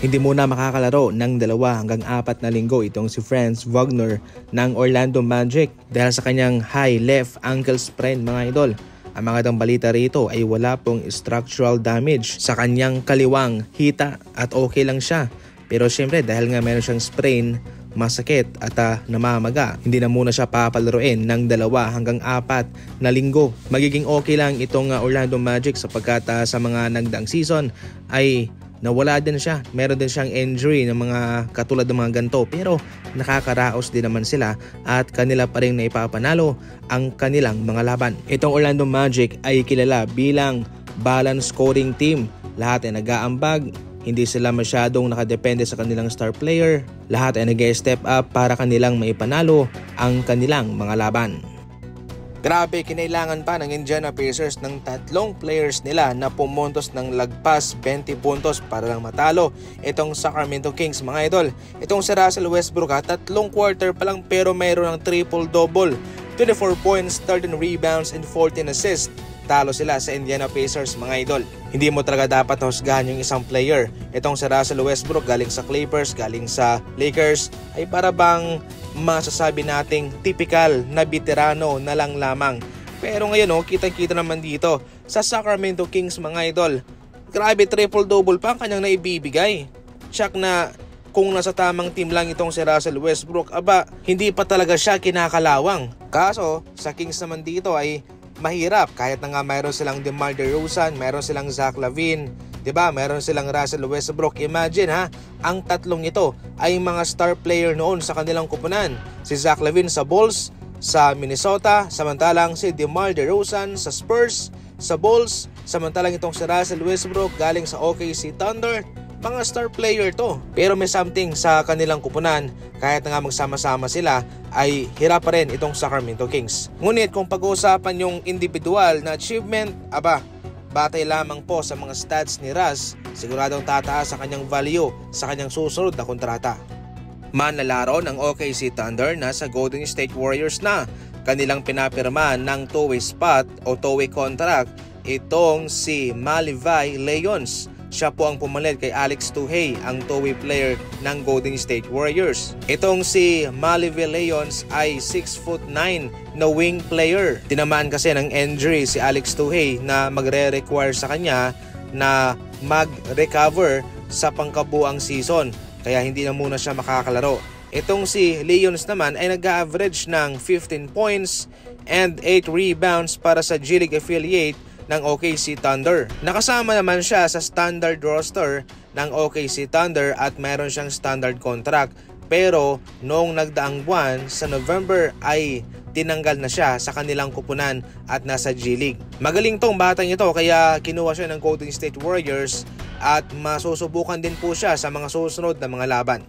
Hindi muna makakalaro ng 2 hanggang 4 na linggo itong si Franz Wagner ng Orlando Magic dahil sa kanyang high left ankle sprain mga idol. Ang magandang balita rito ay wala pong structural damage sa kanyang kaliwang hita at okay lang siya. Pero syempre dahil nga meron siyang sprain, masakit at namamaga, hindi na muna siya papalaruin ng 2 hanggang 4 na linggo. Magiging okay lang itong Orlando Magic sapagkat sa mga nagdaang season ay nawala din siya. Meron din siyang injury ng mga katulad ng mga ganito, pero nakakaraos din naman sila at kanila pa rin naipapanalo ang kanilang mga laban. Itong Orlando Magic ay kilala bilang balanced scoring team. Lahat ay nag-aambag, hindi sila masyadong nakadepende sa kanilang star player. Lahat ay nag-step up para kanilang maipanalo ang kanilang mga laban. Grabe, kinailangan pa ng Indiana Pacers ng 3 players nila na pumuntos ng lagpas 20 puntos para lang matalo itong Sacramento Kings mga idol. Itong si Russell Westbrook 3 quarter pa lang pero mayroon ng triple-double, 24 points, 13 rebounds and 14 assists. Talo sila sa Indiana Pacers mga idol. Hindi mo talaga dapat husgahan yung isang player. Itong si Russell Westbrook galing sa Clippers, galing sa Lakers ay para bang masasabi nating typical na veterano na lang lamang. Pero ngayon kita-kita naman dito sa Sacramento Kings mga idol. Grabe, triple-double pa ang kanyang naibibigay. Check na kung nasa tamang team lang itong si Russell Westbrook, hindi pa talaga siya kinakalawang. Kaso sa Kings naman dito ay mahirap kahit na nga mayroon silang DeMar DeRozan, mayroon silang Zach LaVine, 'di ba? Mayroon silang Russell Westbrook. Imagine ang tatlong ito ay mga star player noon sa kanilang kupunan. Si Zach LaVine sa Bulls, sa Minnesota, samantalang si DeMar DeRozan sa Spurs, sa Bulls, samantalang itong si Russell Westbrook galing sa OKC Thunder. Mga star player to. Pero may something sa kanilang kupunan, kahit na nga magsama-sama sila ay hirap pa rin itong Sacramento Kings. Ngunit kung pag-uusapan yung individual na achievement, batay lamang po sa mga stats ni Russ, siguradong tataas sa kanyang value sa kanyang susunod na kontrata. Manlalaro ng OKC Thunder na sa Golden State Warriors na. Kanilang pinapirma ng two-way spot o two-way contract itong si Malivai Leons. Siya po ang pumalit kay Alex Tuhey, ang two-way player ng Golden State Warriors. Itong si Malivai Leons ay 6'9" na wing player. Tinamaan kasi ng injury si Alex Tuhey na magre-require sa kanya na mag-recover sa pangkabuang season. Kaya hindi na muna siya makakalaro. Itong si Leons naman ay nag-average ng 15 points and 8 rebounds para sa G League affiliate ng OKC Thunder. Nakasama naman siya sa standard roster ng OKC Thunder at mayroon siyang standard contract. Pero noong nagdaang buwan sa November ay tinanggal na siya sa kanilang kupunan at nasa G League. Magaling tong batang ito kaya kinuha siya ng Golden State Warriors at masusubukan din po siya sa mga susunod na mga laban.